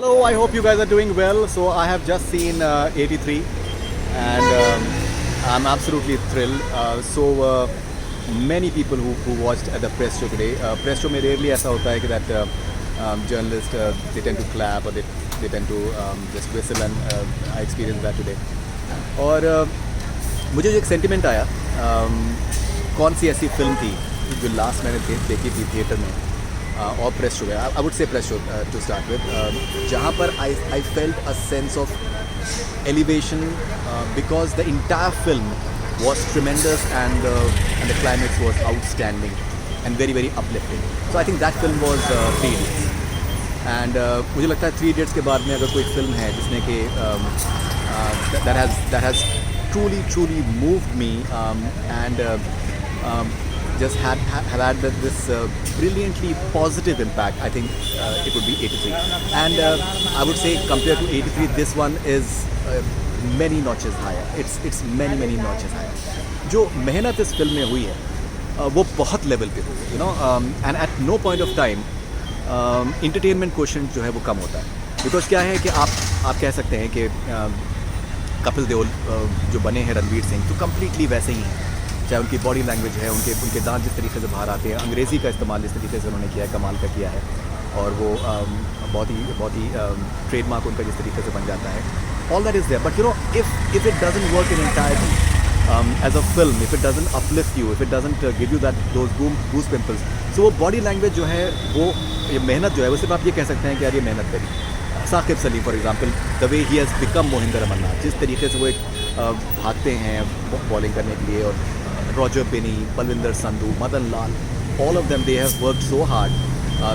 Hello, I hope you guys are doing well. So I have just seen 83 and I'm absolutely thrilled. Many people who watched at the press show today. Press show में rarely ऐसा होता है कि that journalists they tend to clap or they tend to just whistle and I experienced that today. और मुझे जो एक sentiment आया कौन सी ऐसी फिल्म थी जो लास्ट मैंने देखी थी थिएटर में और press show I would say press show to start with जहाँ पर I felt a sense of elevation because the entire film was tremendous and the climax was outstanding and very very uplifting. So I think that film was Three Idiots and मुझे लगता है Three Idiots के बाद में अगर कोई film है जिसने कि that has truly moved me and just have had this brilliantly positive impact, I think it would be 83 and I would say compared to 83 this one is many notches higher. It's many notches higher. जो मेहनत इस film में हुई है वो बहुत level पे हुई है you know and at no point of time entertainment question जो है वो कम होता है बिकॉज क्या है कि आप कह सकते हैं कि कपिल देओल जो बने हैं रणवीर सिंह तो कम्प्लीटली वैसे ही हैं चाहे उनकी बॉडी लैंग्वेज है उनके दांत जिस तरीके से बाहर आते हैं अंग्रेज़ी का इस्तेमाल जिस तरीके से उन्होंने किया है कमाल का किया है और वो बहुत ही ट्रेडमार्क उनका जिस तरीके से बन जाता है all that is there but you know if it doesn't work in entirety as a film if it doesn't uplift you if it doesn't give you those goose pimples so वो body language जो है वो ये मेहनत जो है वो सिर्फ आप ये कह सकते हैं कि यार ये मेहनत करी Saqib Saleem for example the way he has become Mohinder Amarnath जिस तरीके से वो एक भागते हैं बॉलिंग करने के लिए और Roger Binny Balwinder Sandhu Madan Lal all of them they have worked so hard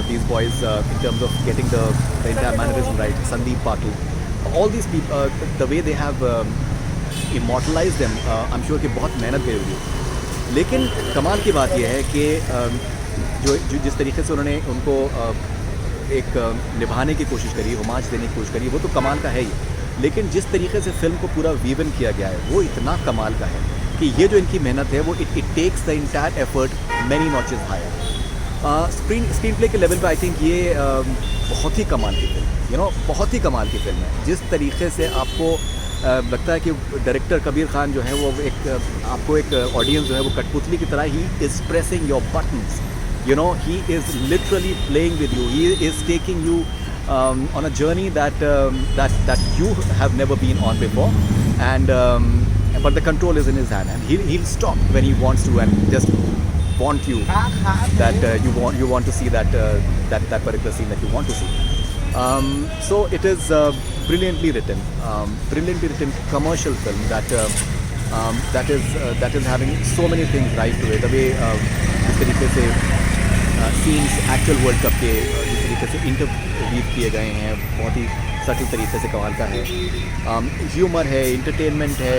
these boys in terms of getting the entire mannerism right Sandeep Patil all these people the way they have immortalized them I'm sure कि बहुत मेहनत गई होगी लेकिन कमाल की बात यह है कि जो जिस तरीके से उन्होंने उनको एक निभाने की कोशिश करी होमाज देने की कोशिश करी वो तो कमाल का है ही लेकिन जिस तरीके से फिल्म को पूरा वीवन किया गया है वो इतना कमाल का है कि ये जो इनकी मेहनत है वो it takes the entire effort many notches higher screenplay के लेवल पे आई थिंक ये बहुत ही कमाल की फिल्म यू नो बहुत ही कमाल की फिल्म है जिस तरीके से आपको लगता है कि डायरेक्टर कबीर खान जो है वो एक आपको एक ऑडियंस जो है वो कठपुतली की तरह he is pressing your buttons you know he is literally playing with you he is taking you on a journey that you have never been on before and but the control is in his hand and he'll stop when he wants to and just want you that you want to see that particular scene that you want to see so it is brilliantly written commercial film that is having so many things right to it the way जिस तरीके से scenes actual world cup के जिस तरीके से interview किए गए हैं बहुत ही सटल तरीके से कमाल का है ह्यूमर है इंटरटेनमेंट है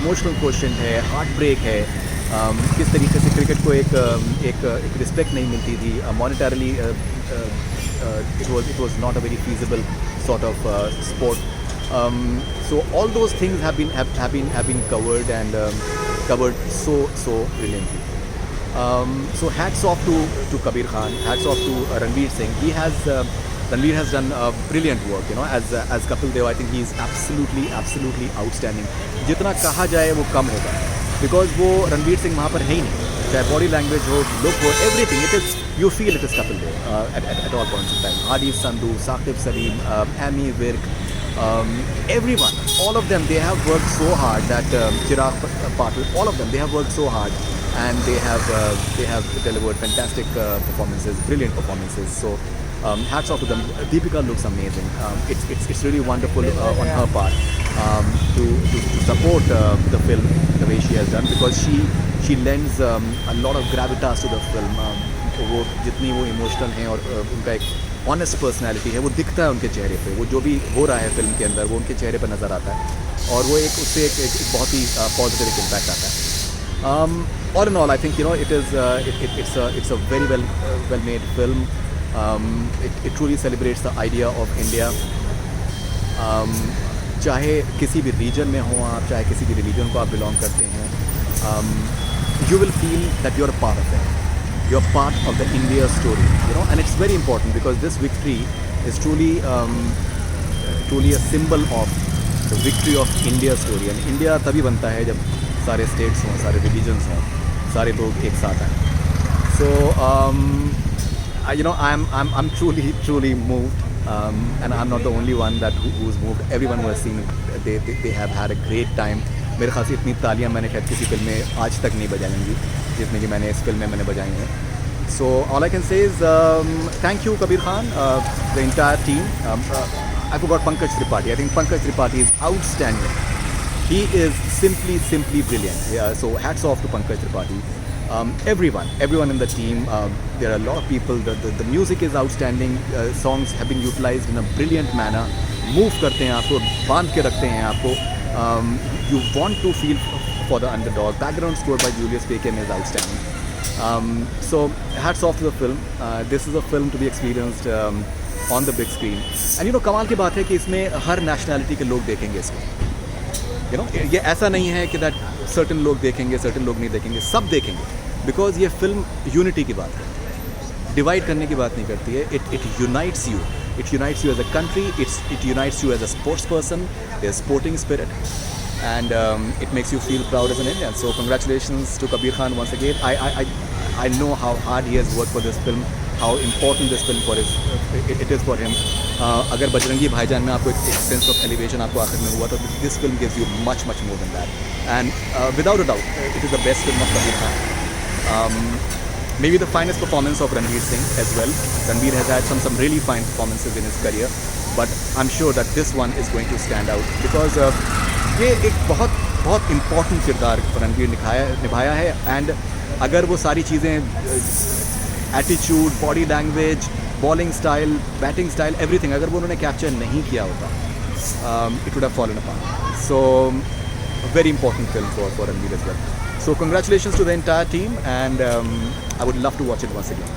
इमोशनल क्वेश्चन है हार्ट ब्रेक है किस तरीके से क्रिकेट को एक रिस्पेक्ट नहीं मिलती थी मॉनिटरली it was not a very feasible sort of sport so all those things have been covered and covered so brilliantly so hats off to Kabir Khan hats off to Ranveer Singh Ranveer has done brilliant work you know as Kapil Dev I think he is absolutely outstanding जितना कहा जाए वो कम होगा because वो रणवीर सिंह वहाँ पर है ही नहीं चाहे बॉडी लैंग्वेज हो लुक हो everything it is you feel it is Kapil Dev at all points in time Hadi Sandhu Saqib Salim Amy Virk everyone all of them they have worked so hard that Chirag Patil all of them they have worked so hard and they have delivered fantastic performances brilliant performances so hats off to them Deepika looks amazing it's really wonderful on her part to support the film the way she has done because she lends a lot of gravitas to the film वो जितनी वो emotional हैं और उनका एक honest personality है वो दिखता है उनके चेहरे पे वो जो भी हो रहा है फिल्म के अंदर वो उनके चेहरे पर नज़र आता है और वो एक उससे एक बहुत ही पॉजिटिव इम्पैक्ट आता है all in all I think you know it's a very well made film it truly celebrates the idea of India चाहे किसी भी रीजन में हो आप चाहे किसी भी रिलीजन को आप बिलोंग करते हैं you will feel that you're a part of it you're part of the India story you know and it's very important because this victory is truly a symbol of the victory of India story. And India तभी बनता है जब सारे states हों, सारे religions हों, सारे लोग एक साथ आएं. So I'm truly moved, and I'm not the only one who's moved. Everyone who has seen it, they have had a great time. मेरे ख़ास इतनी तालियां मैंने शायद किसी फिल्म में आज तक नहीं बजाई होंगी जितनी कि मैंने इस फिल्म में मैंने बजाई हैं. So all I can say is thank you Kabir Khan, the entire team. I forgot Pankaj Tripathi. I think Pankaj Tripathi is outstanding. He is simply brilliant. Yeah, so hats off to Pankaj Tripathi. Everyone in the team. There are a lot of people. The music is outstanding. Songs have been utilized in a brilliant manner. Move करते हैं आपको, बांध के रखते हैं आपको. You want to feel for the underdog. Background score by Julius Pekem is outstanding. So hats off to the film. This is a film to be experienced on the big screen. And कमाल की बात है कि इसमें हर nationality के लोग देखेंगे इसको. ये ऐसा नहीं है कि that certain लोग देखेंगे, certain लोग नहीं देखेंगे, सब देखेंगे. Because ये film unity की बात है. Divide करने की बात नहीं करती है. It unites you. It unites you as a country. It unites you as a sports person. There's sporting spirit. And it makes you feel proud as an Indian. So congratulations to Kabir Khan once again. I know how hard he has worked for this film, how important this film it is for him. अगर बजरंगी भाईजान में आपको एक sense of elevation आपको आखिर में हुआ तो this film gives you much more than that. And without a doubt, it is the best film of Kabir Khan. Maybe the finest performance of Ranveer Singh as well. Ranveer has had some really fine performances in his career, but I'm sure that this one is going to stand out because ये एक बहुत important किरदार रणवीर निभाया है. And अगर वो सारी चीज़ें attitude, body language, bowling style, batting style, everything अगर वो उन्होंने कैप्चर नहीं किया होता, it would have fallen apart. So very important film for Ranveer as well. So congratulations to the entire team, and I would love to watch it once again.